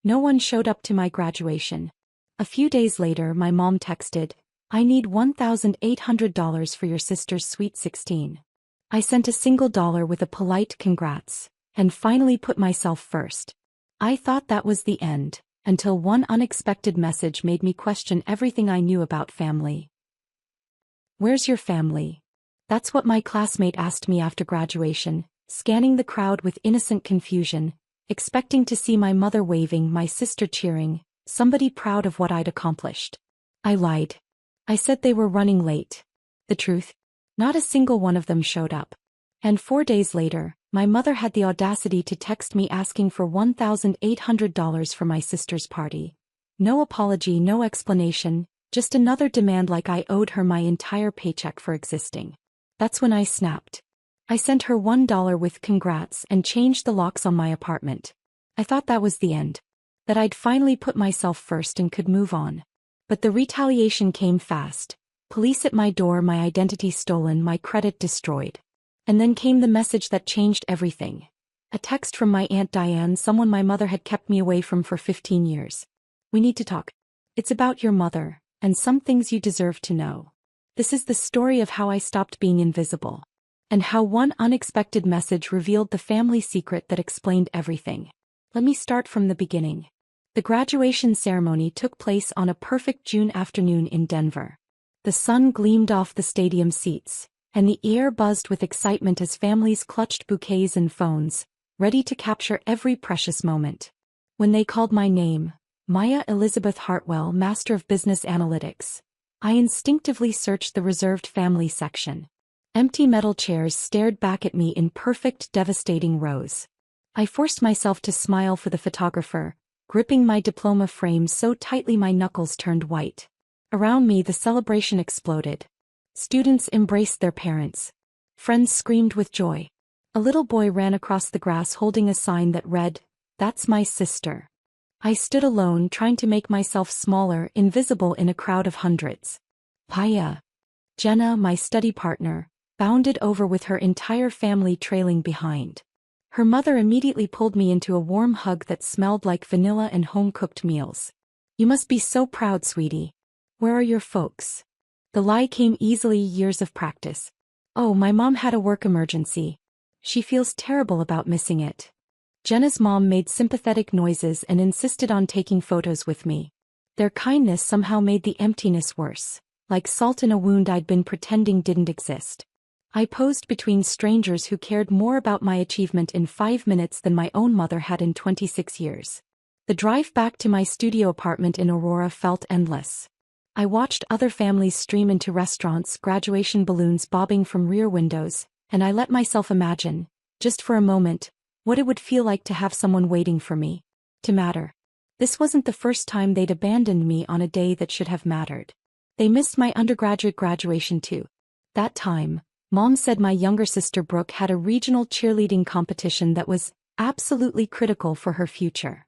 No one showed up to my graduation. A few days later, my mom texted, "I need $1,800 for your sister's sweet 16." I sent a single dollar with a polite congrats, and finally put myself first. I thought that was the end, until one unexpected message made me question everything I knew about family. "Where's your family?" That's what my classmate asked me after graduation, scanning the crowd with innocent confusion, expecting to see my mother waving, my sister cheering, somebody proud of what I'd accomplished. I lied. I said they were running late. The truth? Not a single one of them showed up. And 4 days later, my mother had the audacity to text me asking for $1,800 for my sister's party. No apology, no explanation, just another demand like I owed her my entire paycheck for existing. That's when I snapped. I sent her $1 with congrats and changed the locks on my apartment. I thought that was the end. That I'd finally put myself first and could move on. But the retaliation came fast. Police at my door, my identity stolen, my credit destroyed. And then came the message that changed everything. A text from my Aunt Diane, someone my mother had kept me away from for 15 years. "We need to talk. It's about your mother, and some things you deserve to know." This is the story of how I stopped being invisible. And how one unexpected message revealed the family secret that explained everything. Let me start from the beginning. The graduation ceremony took place on a perfect June afternoon in Denver. The sun gleamed off the stadium seats, and the air buzzed with excitement as families clutched bouquets and phones, ready to capture every precious moment. When they called my name, Maya Elizabeth Hartwell, Master of Business Analytics, I instinctively searched the reserved family section. Empty metal chairs stared back at me in perfect, devastating rows. I forced myself to smile for the photographer, gripping my diploma frame so tightly my knuckles turned white. Around me, the celebration exploded. Students embraced their parents. Friends screamed with joy. A little boy ran across the grass holding a sign that read, "That's my sister." I stood alone, trying to make myself smaller, invisible in a crowd of hundreds. Paya. Jenna, my study partner, bounded over with her entire family trailing behind. Her mother immediately pulled me into a warm hug that smelled like vanilla and home-cooked meals. "You must be so proud, sweetie. Where are your folks?" The lie came easily, years of practice. "Oh, my mom had a work emergency. She feels terrible about missing it." Jenna's mom made sympathetic noises and insisted on taking photos with me. Their kindness somehow made the emptiness worse, like salt in a wound I'd been pretending didn't exist. I posed between strangers who cared more about my achievement in 5 minutes than my own mother had in 26 years. The drive back to my studio apartment in Aurora felt endless. I watched other families stream into restaurants, graduation balloons bobbing from rear windows, and I let myself imagine, just for a moment, what it would feel like to have someone waiting for me. To matter. This wasn't the first time they'd abandoned me on a day that should have mattered. They missed my undergraduate graduation too. That time, Mom said my younger sister Brooke had a regional cheerleading competition that was absolutely critical for her future.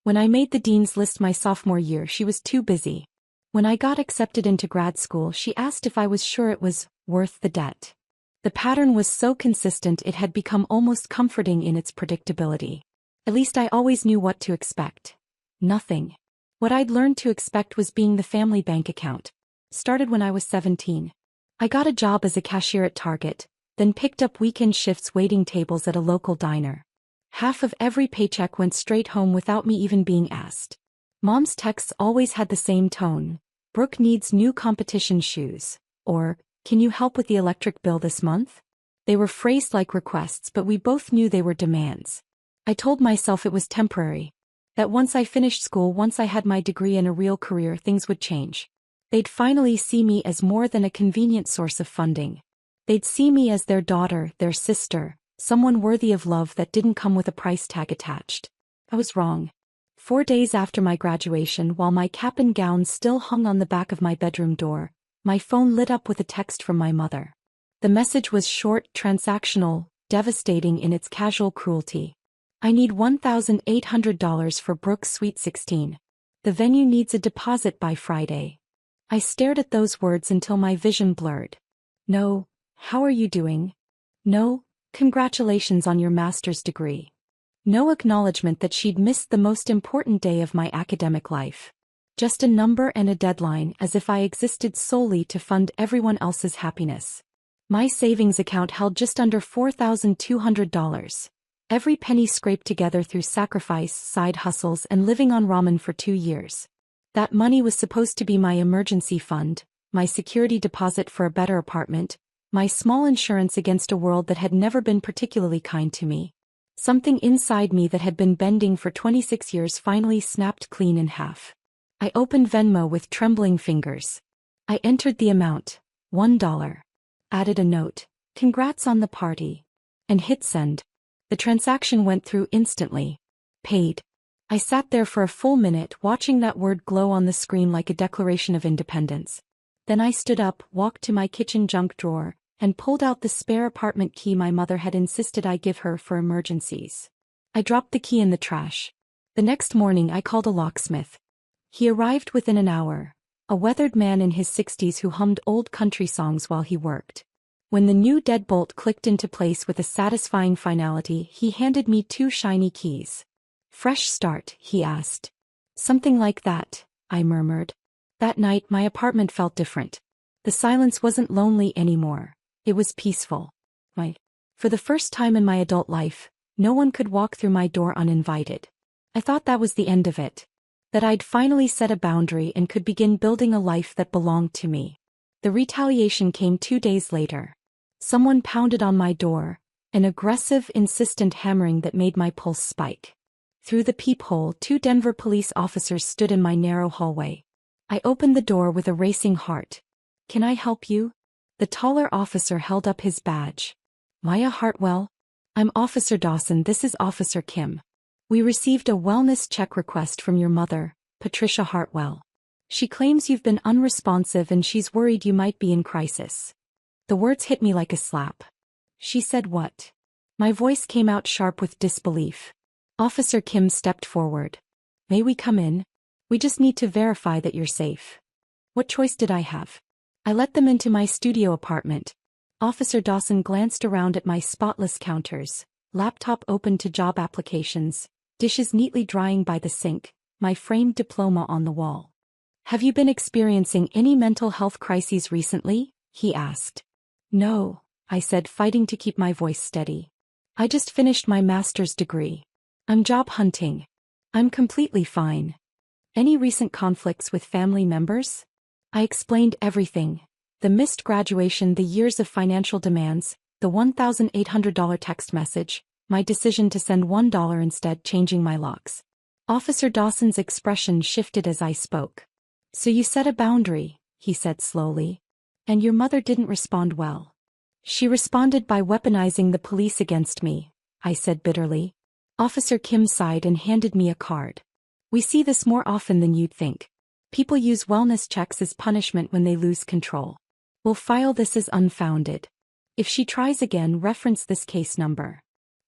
When I made the dean's list my sophomore year, she was too busy. When I got accepted into grad school, she asked if I was sure it was worth the debt. The pattern was so consistent it had become almost comforting in its predictability. At least I always knew what to expect. Nothing. What I'd learned to expect was being the family bank account. Started when I was 17. I got a job as a cashier at Target, then picked up weekend shifts waiting tables at a local diner. Half of every paycheck went straight home without me even being asked. Mom's texts always had the same tone. "Brooke needs new competition shoes," or, "Can you help with the electric bill this month?" They were phrased like requests, but we both knew they were demands. I told myself it was temporary. That once I finished school, once I had my degree and a real career, things would change. They'd finally see me as more than a convenient source of funding. They'd see me as their daughter, their sister, someone worthy of love that didn't come with a price tag attached. I was wrong. 4 days after my graduation, while my cap and gown still hung on the back of my bedroom door, my phone lit up with a text from my mother. The message was short, transactional, devastating in its casual cruelty. "I need $1,800 for Brooke's Sweet 16. The venue needs a deposit by Friday." I stared at those words until my vision blurred. No, "How are you doing?" No, "Congratulations on your master's degree." No acknowledgement that she'd missed the most important day of my academic life. Just a number and a deadline, as if I existed solely to fund everyone else's happiness. My savings account held just under $4,200. Every penny scraped together through sacrifice, side hustles, and living on ramen for 2 years. That money was supposed to be my emergency fund, my security deposit for a better apartment, my small insurance against a world that had never been particularly kind to me. Something inside me that had been bending for 26 years finally snapped clean in half. I opened Venmo with trembling fingers. I entered the amount, $1. Added a note, "Congrats on the party," and hit send. The transaction went through instantly. Paid. I sat there for a full minute watching that word glow on the screen like a declaration of independence. Then I stood up, walked to my kitchen junk drawer, and pulled out the spare apartment key my mother had insisted I give her for emergencies. I dropped the key in the trash. The next morning I called a locksmith. He arrived within an hour, a weathered man in his 60s who hummed old country songs while he worked. When the new deadbolt clicked into place with a satisfying finality, he handed me 2 shiny keys. "Fresh start?" he asked. "Something like that," I murmured. That night my apartment felt different. The silence wasn't lonely anymore. It was peaceful. For the first time in my adult life, no one could walk through my door uninvited. I thought that was the end of it. That I'd finally set a boundary and could begin building a life that belonged to me. The retaliation came 2 days later. Someone pounded on my door, an aggressive, insistent hammering that made my pulse spike. Through the peephole, 2 Denver police officers stood in my narrow hallway. I opened the door with a racing heart. "Can I help you?" The taller officer held up his badge. "Maya Hartwell? I'm Officer Dawson. This is Officer Kim. We received a wellness check request from your mother, Patricia Hartwell. She claims you've been unresponsive and she's worried you might be in crisis." The words hit me like a slap. "She said what?" My voice came out sharp with disbelief. Officer Kim stepped forward. "May we come in? We just need to verify that you're safe." What choice did I have? I let them into my studio apartment. Officer Dawson glanced around at my spotless counters, laptop open to job applications, dishes neatly drying by the sink, my framed diploma on the wall. "Have you been experiencing any mental health crises recently?" he asked. "No," I said, fighting to keep my voice steady. "I just finished my master's degree. I'm job hunting. I'm completely fine." "Any recent conflicts with family members?" I explained everything. The missed graduation, the years of financial demands, the $1,800 text message, my decision to send $1 instead, changing my locks. Officer Dawson's expression shifted as I spoke. "So you set a boundary," he said slowly. "And your mother didn't respond well." "She responded by weaponizing the police against me," I said bitterly. Officer Kim sighed and handed me a card. "We see this more often than you'd think. People use wellness checks as punishment when they lose control. We'll file this as unfounded. If she tries again, reference this case number."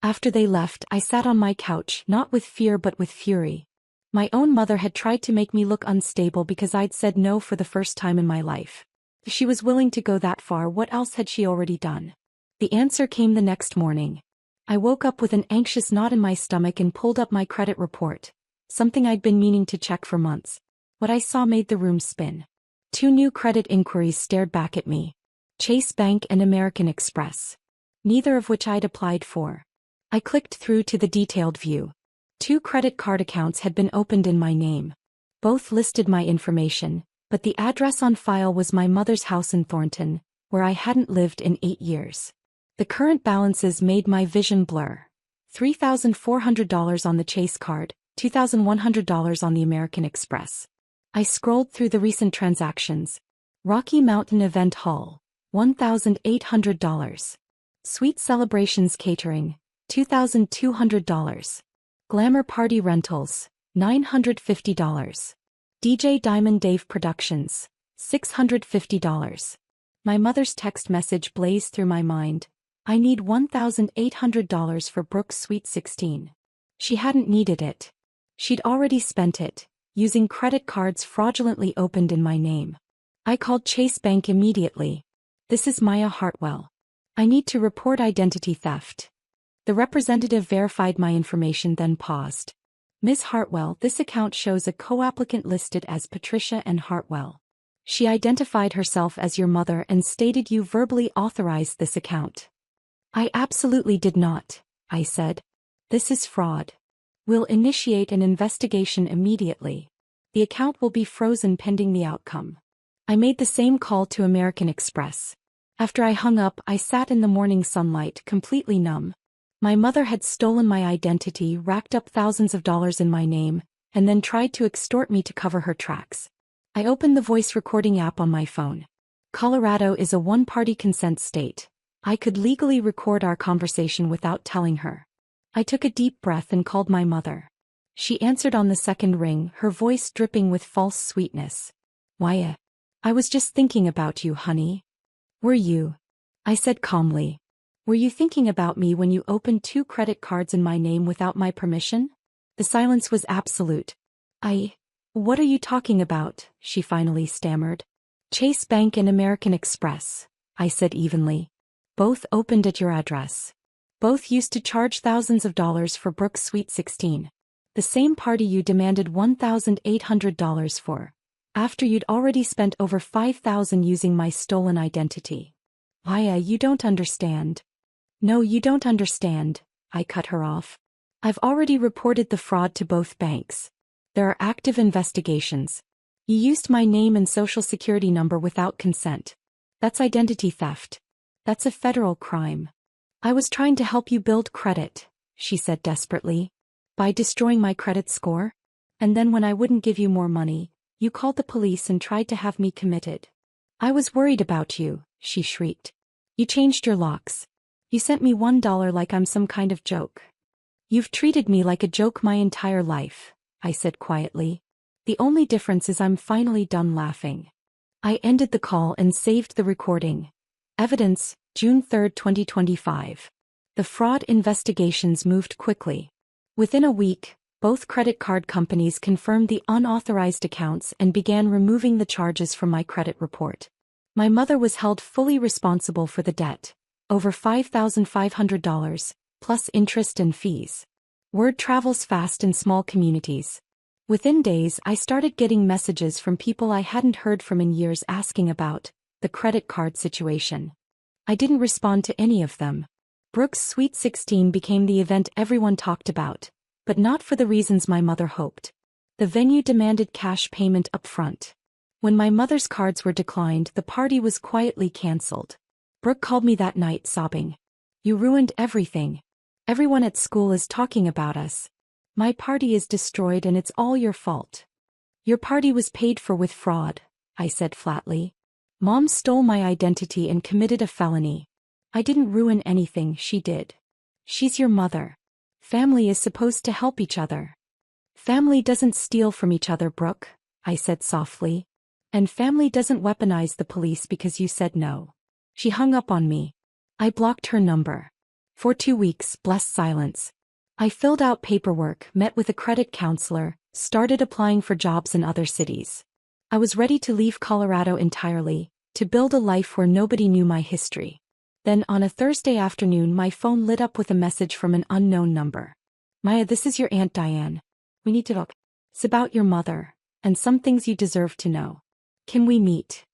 After they left, I sat on my couch, not with fear but with fury. My own mother had tried to make me look unstable because I'd said no for the first time in my life. If she was willing to go that far, what else had she already done? The answer came the next morning. I woke up with an anxious knot in my stomach and pulled up my credit report, something I'd been meaning to check for months. What I saw made the room spin. 2 new credit inquiries stared back at me. Chase Bank and American Express. Neither of which I'd applied for. I clicked through to the detailed view. 2 credit card accounts had been opened in my name. Both listed my information, but the address on file was my mother's house in Thornton, where I hadn't lived in 8 years. The current balances made my vision blur. $3,400 on the Chase card, $2,100 on the American Express. I scrolled through the recent transactions. Rocky Mountain Event Hall, $1,800. Sweet Celebrations Catering, $2,200. Glamour Party Rentals, $950. DJ Diamond Dave Productions, $650. My mother's text message blazed through my mind. "I need $1,800 for Brooke's Sweet 16. She hadn't needed it. She'd already spent it, using credit cards fraudulently opened in my name. I called Chase Bank immediately. "This is Maya Hartwell. I need to report identity theft." The representative verified my information then paused. Ms. Hartwell, this account shows a co-applicant listed as Patricia N. Hartwell. She identified herself as your mother and stated you verbally authorized this account. I absolutely did not, I said. This is fraud. We'll initiate an investigation immediately. The account will be frozen pending the outcome. I made the same call to American Express. After I hung up, I sat in the morning sunlight, completely numb. My mother had stolen my identity, racked up thousands of dollars in my name, and then tried to extort me to cover her tracks. I opened the voice recording app on my phone. Colorado is a one-party consent state. I could legally record our conversation without telling her. I took a deep breath and called my mother. She answered on the second ring, her voice dripping with false sweetness. Why, I was just thinking about you, honey. Were you? I said calmly. Were you thinking about me when you opened 2 credit cards in my name without my permission? The silence was absolute. What are you talking about? She finally stammered. Chase Bank and American Express, I said evenly. Both opened at your address. Both used to charge thousands of dollars for Brooke's Sweet 16. The same party you demanded $1,800 for, after you'd already spent over $5,000 using my stolen identity. Aya, you don't understand. No, you don't understand, I cut her off. I've already reported the fraud to both banks. There are active investigations. You used my name and social security number without consent. That's identity theft. That's a federal crime. I was trying to help you build credit, she said desperately. By destroying my credit score? And then when I wouldn't give you more money, you called the police and tried to have me committed. I was worried about you, she shrieked. You changed your locks. You sent me $1 like I'm some kind of joke. You've treated me like a joke my entire life, I said quietly. The only difference is I'm finally done laughing. I ended the call and saved the recording. Evidence, June 3, 2025. The fraud investigations moved quickly. Within a week, both credit card companies confirmed the unauthorized accounts and began removing the charges from my credit report. My mother was held fully responsible for the debt, over $5,500, plus interest and fees. Word travels fast in small communities. Within days, I started getting messages from people I hadn't heard from in years asking about the credit card situation. I didn't respond to any of them. Brooke's Sweet 16 became the event everyone talked about, but not for the reasons my mother hoped. The venue demanded cash payment up front. When my mother's cards were declined, the party was quietly canceled. Brooke called me that night sobbing. You ruined everything. Everyone at school is talking about us. My party is destroyed and it's all your fault. Your party was paid for with fraud, I said flatly. Mom stole my identity and committed a felony. I didn't ruin anything, she did. She's your mother. Family is supposed to help each other. Family doesn't steal from each other, Brooke, I said softly. And family doesn't weaponize the police because you said no. She hung up on me. I blocked her number. For 2 weeks, blessed silence. I filled out paperwork, met with a credit counselor, started applying for jobs in other cities. I was ready to leave Colorado entirely, to build a life where nobody knew my history. Then on a Thursday afternoon my phone lit up with a message from an unknown number. Maya, this is your Aunt Diane. We need to talk. It's about your mother, and some things you deserve to know. Can we meet?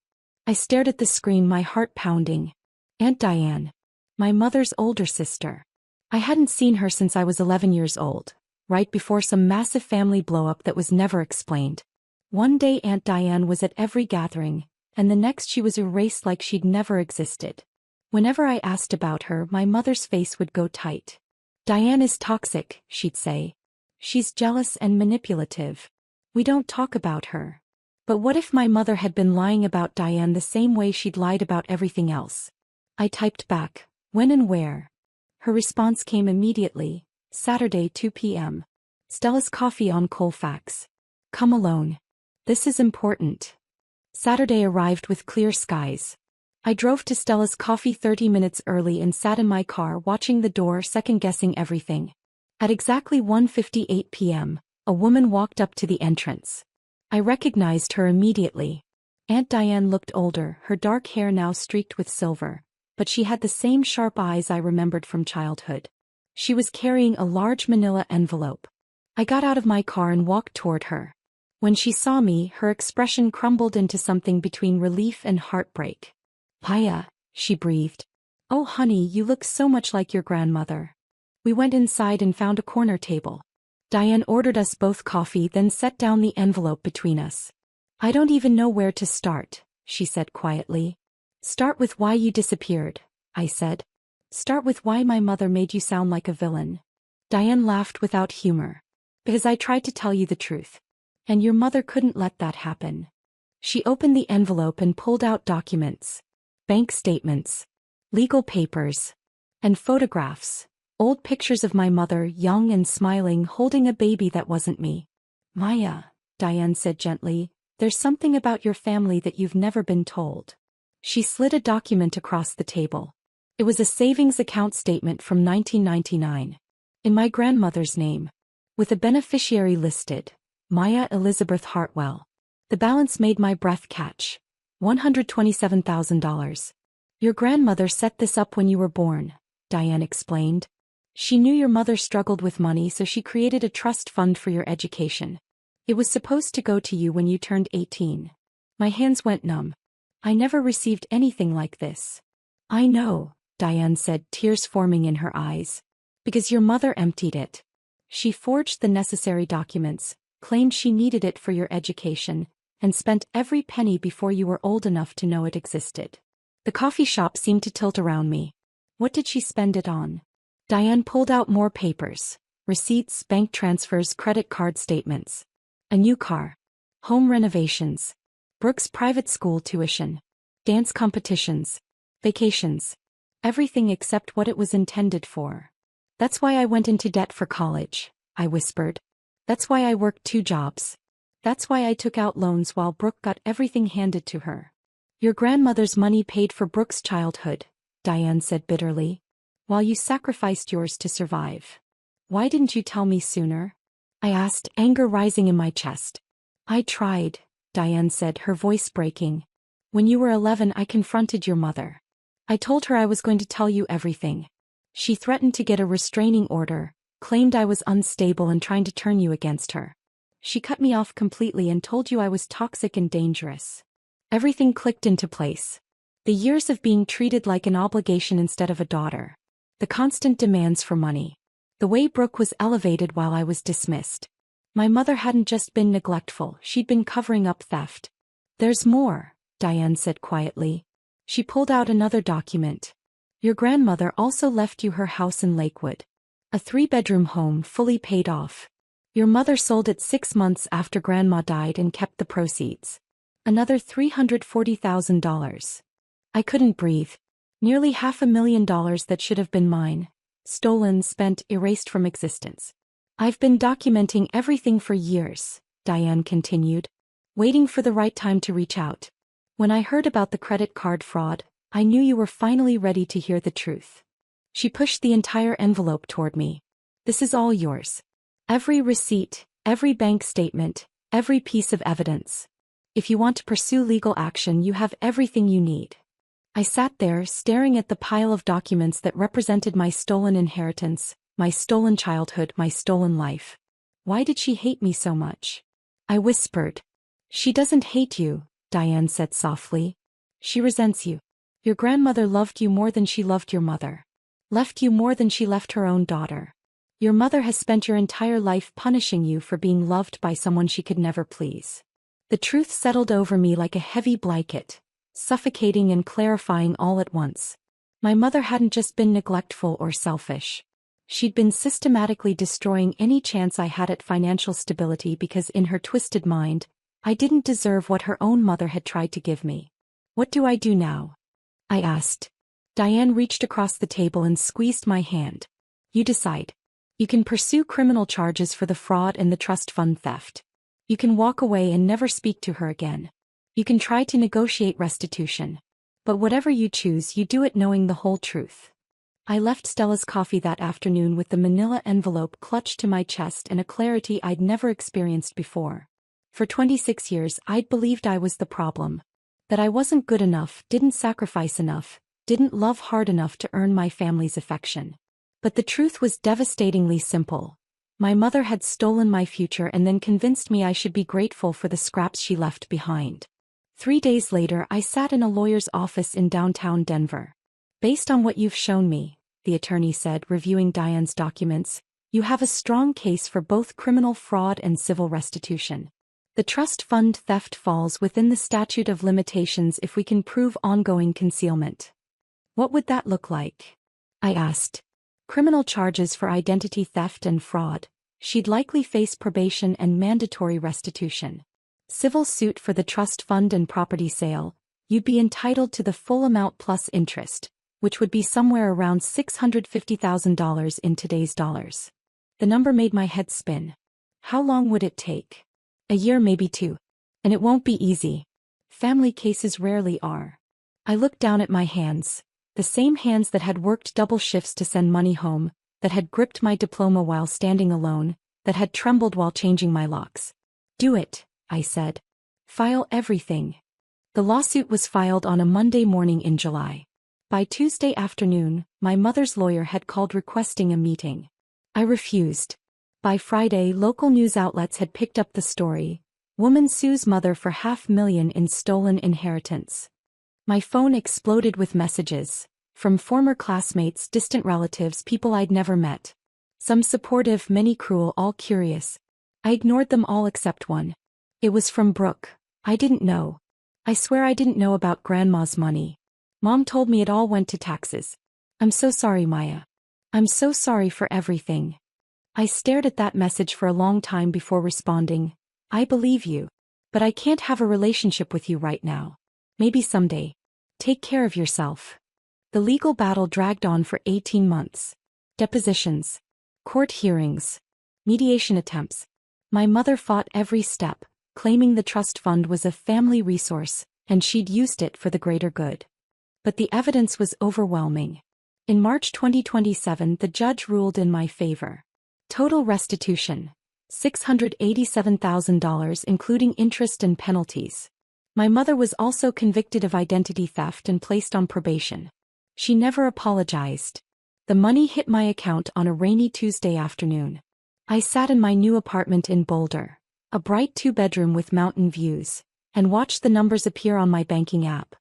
I stared at the screen, my heart pounding. Aunt Diane. My mother's older sister. I hadn't seen her since I was 11 years old, right before some massive family blow-up that was never explained. One day Aunt Diane was at every gathering, and the next she was erased like she'd never existed. Whenever I asked about her, my mother's face would go tight. Diane is toxic, she'd say. She's jealous and manipulative. We don't talk about her. But what if my mother had been lying about Diane the same way she'd lied about everything else? I typed back, when and where? Her response came immediately, Saturday 2 p.m. Stella's Coffee on Colfax. Come alone. This is important. Saturday arrived with clear skies. I drove to Stella's Coffee 30 minutes early and sat in my car watching the door, second-guessing everything. At exactly 1:58 p.m., a woman walked up to the entrance. I recognized her immediately. Aunt Diane looked older, her dark hair now streaked with silver, but she had the same sharp eyes I remembered from childhood. She was carrying a large manila envelope. I got out of my car and walked toward her. When she saw me, her expression crumbled into something between relief and heartbreak. "Maya," she breathed. "Oh honey, you look so much like your grandmother." We went inside and found a corner table. Diane ordered us both coffee, then set down the envelope between us. "I don't even know where to start," she said quietly. "Start with why you disappeared," I said. "Start with why my mother made you sound like a villain." Diane laughed without humor. "Because I tried to tell you the truth. And your mother couldn't let that happen." She opened the envelope and pulled out documents. Bank statements. Legal papers. And photographs. Old pictures of my mother, young and smiling, holding a baby that wasn't me. "Maya," Diane said gently, "there's something about your family that you've never been told." She slid a document across the table. It was a savings account statement from 1999. In my grandmother's name. With a beneficiary listed. Maya Elizabeth Hartwell. The balance made my breath catch. $127,000. "Your grandmother set this up when you were born," Diane explained. "She knew your mother struggled with money, so she created a trust fund for your education. It was supposed to go to you when you turned 18. My hands went numb. I never received anything like this." "I know," Diane said, tears forming in her eyes. "Because your mother emptied it. She forged the necessary documents, claimed she needed it for your education, and spent every penny before you were old enough to know it existed." The coffee shop seemed to tilt around me. What did she spend it on? Diane pulled out more papers. Receipts, bank transfers, credit card statements. A new car. Home renovations. Brooke's private school tuition. Dance competitions. Vacations. Everything except what it was intended for. "That's why I went into debt for college," I whispered. "That's why I worked 2 jobs. That's why I took out loans while Brooke got everything handed to her." "Your grandmother's money paid for Brooke's childhood," Diane said bitterly, "while you sacrificed yours to survive. Why didn't you tell me sooner?" I asked, anger rising in my chest. "I tried," Diane said, her voice breaking. "When you were 11, I confronted your mother. I told her I was going to tell you everything. She threatened to get a restraining order, claimed I was unstable and trying to turn you against her. She cut me off completely and told you I was toxic and dangerous." Everything clicked into place. The years of being treated like an obligation instead of a daughter. The constant demands for money. The way Brooke was elevated while I was dismissed. My mother hadn't just been neglectful, she'd been covering up theft. "There's more," Diane said quietly. She pulled out another document. "Your grandmother also left you her house in Lakewood. A 3-bedroom home fully paid off. Your mother sold it 6 months after Grandma died and kept the proceeds. Another $340,000. I couldn't breathe. Nearly $500,000 that should have been mine. Stolen, spent, erased from existence. I've been documenting everything for years," Diane continued, "waiting for the right time to reach out. When I heard about the credit card fraud, I knew you were finally ready to hear the truth." She pushed the entire envelope toward me. "This is all yours. Every receipt, every bank statement, every piece of evidence. If you want to pursue legal action, you have everything you need." I sat there, staring at the pile of documents that represented my stolen inheritance, my stolen childhood, my stolen life. Why did she hate me so much? I whispered. "She doesn't hate you," Diane said softly. "She resents you. Your grandmother loved you more than she loved your mother. Left you more than she left her own daughter. Your mother has spent your entire life punishing you for being loved by someone she could never please." The truth settled over me like a heavy blanket, suffocating and clarifying all at once. My mother hadn't just been neglectful or selfish. She'd been systematically destroying any chance I had at financial stability because in her twisted mind, I didn't deserve what her own mother had tried to give me. "What do I do now?" I asked. Diane reached across the table and squeezed my hand. "You decide. You can pursue criminal charges for the fraud and the trust fund theft. You can walk away and never speak to her again. You can try to negotiate restitution. But whatever you choose, you do it knowing the whole truth." I left Stella's coffee that afternoon with the manila envelope clutched to my chest and a clarity I'd never experienced before. For 26 years I'd believed I was the problem. That I wasn't good enough, didn't sacrifice enough, didn't love hard enough to earn my family's affection. But the truth was devastatingly simple. My mother had stolen my future and then convinced me I should be grateful for the scraps she left behind. 3 days later, I sat in a lawyer's office in downtown Denver. "Based on what you've shown me," the attorney said, reviewing Diane's documents, "you have a strong case for both criminal fraud and civil restitution. The trust fund theft falls within the statute of limitations if we can prove ongoing concealment." "What would that look like?" I asked. "Criminal charges for identity theft and fraud. She'd likely face probation and mandatory restitution. Civil suit for the trust fund and property sale, you'd be entitled to the full amount plus interest, which would be somewhere around $650,000 in today's dollars." The number made my head spin. "How long would it take?" "A year, maybe 2. And it won't be easy. Family cases rarely are." I looked down at my hands, the same hands that had worked double shifts to send money home, that had gripped my diploma while standing alone, that had trembled while changing my locks. "Do it," I said. "File everything." The lawsuit was filed on a Monday morning in July. By Tuesday afternoon, my mother's lawyer had called requesting a meeting. I refused. By Friday, local news outlets had picked up the story. Woman sues mother for $500,000 in stolen inheritance. My phone exploded with messages. From former classmates, distant relatives, people I'd never met. Some supportive, many cruel, all curious. I ignored them all except one. It was from Brooke. "I didn't know. I swear I didn't know about Grandma's money. Mom told me it all went to taxes. I'm so sorry, Maya. I'm so sorry for everything." I stared at that message for a long time before responding. "I believe you. But I can't have a relationship with you right now. Maybe someday. Take care of yourself." The legal battle dragged on for 18 months. Depositions. Court hearings. Mediation attempts. My mother fought every step, claiming the trust fund was a family resource, and she'd used it for the greater good. But the evidence was overwhelming. In March 2027, the judge ruled in my favor. Total restitution: $687,000 including interest and penalties. My mother was also convicted of identity theft and placed on probation. She never apologized. The money hit my account on a rainy Tuesday afternoon. I sat in my new apartment in Boulder, a bright 2-bedroom with mountain views, and watched the numbers appear on my banking app.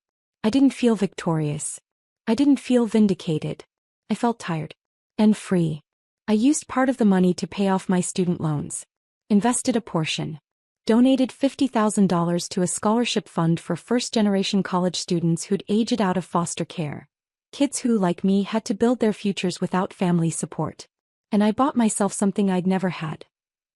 I didn't feel victorious. I didn't feel vindicated. I felt tired. And free. I used part of the money to pay off my student loans. Invested a portion. Donated $50,000 to a scholarship fund for first-generation college students who'd aged out of foster care. Kids who, like me, had to build their futures without family support. And I bought myself something I'd never had.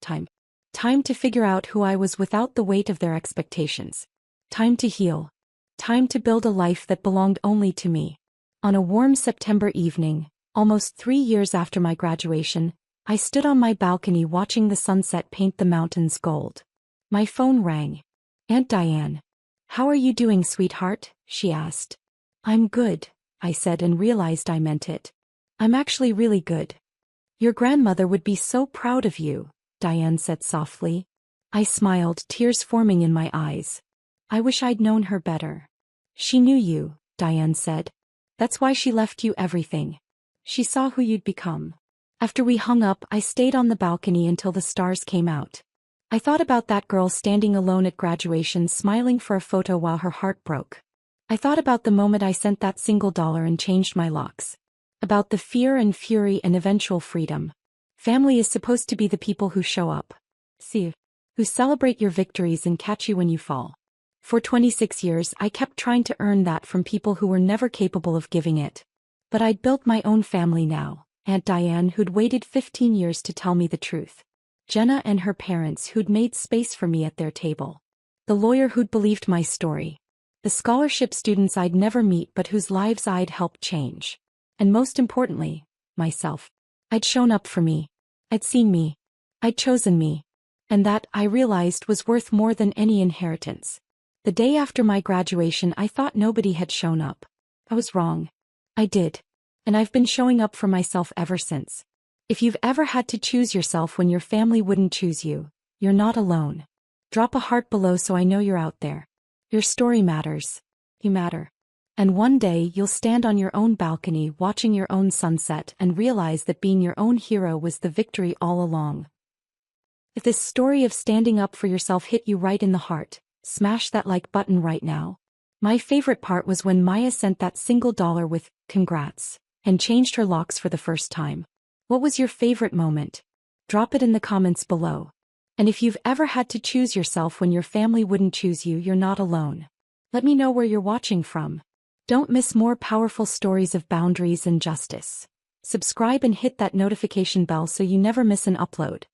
Time. Time to figure out who I was without the weight of their expectations. Time to heal. Time to build a life that belonged only to me. On a warm September evening, almost 3 years after my graduation, I stood on my balcony watching the sunset paint the mountains gold. My phone rang. "Aunt Diane. How are you doing, sweetheart?" she asked. "I'm good," I said and realized I meant it. "I'm actually really good." "Your grandmother would be so proud of you," Diane said softly. I smiled, tears forming in my eyes. "I wish I'd known her better." "She knew you," Diane said. "That's why she left you everything. She saw who you'd become." After we hung up, I stayed on the balcony until the stars came out. I thought about that girl standing alone at graduation, smiling for a photo while her heart broke. I thought about the moment I sent that single dollar and changed my locks. About the fear and fury and eventual freedom. Family is supposed to be the people who show up. See, who celebrate your victories and catch you when you fall. For 26 years, I kept trying to earn that from people who were never capable of giving it. But I'd built my own family now. Aunt Diane, who'd waited 15 years to tell me the truth. Jenna and her parents, who'd made space for me at their table. The lawyer who'd believed my story. The scholarship students I'd never meet but whose lives I'd helped change. And most importantly, myself. I'd shown up for me. I'd seen me. I'd chosen me. And that, I realized, was worth more than any inheritance. The day after my graduation, I thought nobody had shown up. I was wrong. I did. And I've been showing up for myself ever since. If you've ever had to choose yourself when your family wouldn't choose you, you're not alone. Drop a heart below so I know you're out there. Your story matters. You matter. And one day you'll stand on your own balcony watching your own sunset and realize that being your own hero was the victory all along. If this story of standing up for yourself hit you right in the heart, smash that like button right now. My favorite part was when Maya sent that single dollar with, "Congrats," and changed her locks for the first time. What was your favorite moment? Drop it in the comments below. And if you've ever had to choose yourself when your family wouldn't choose you, you're not alone. Let me know where you're watching from. Don't miss more powerful stories of boundaries and justice. Subscribe and hit that notification bell so you never miss an upload.